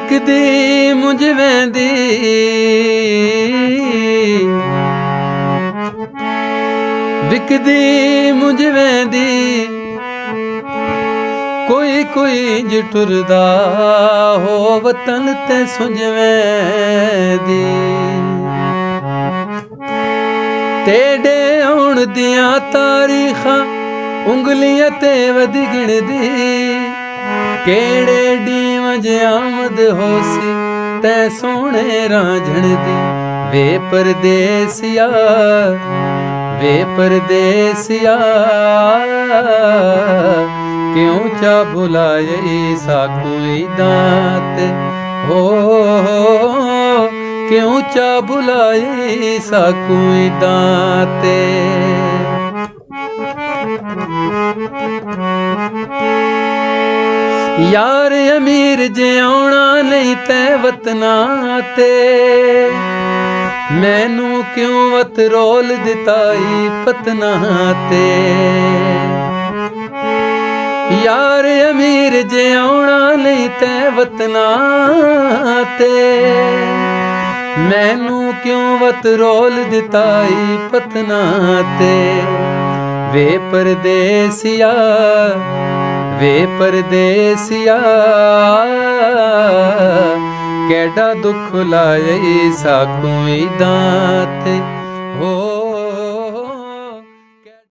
विकदी मुझ वेंदी विकदी मुझ वेंदी कोई कोई इंज टुरदा हो वतन ते सुंज वेंदी तेडे आउण दियां तारीखां उंगलियां ते वधी गिणदी केड़े डीम ज आमद होसी तै सोहणे रांझण दी वे परदेसिया क्यों चा भुलाए साकुई दांत हो क्यों चा भुलाए साकुई दांत यार अमीर जे आउणा नहीं तै वतना ते मैनू क्यों वत रोल दिताई पतना ते यार अमीर जे आउणा नहीं तै वतना ते मैनू क्यों वत रोल दिताई पतना ते वे परदेसिया केड़ा दुख लाए साकुई दांत हो।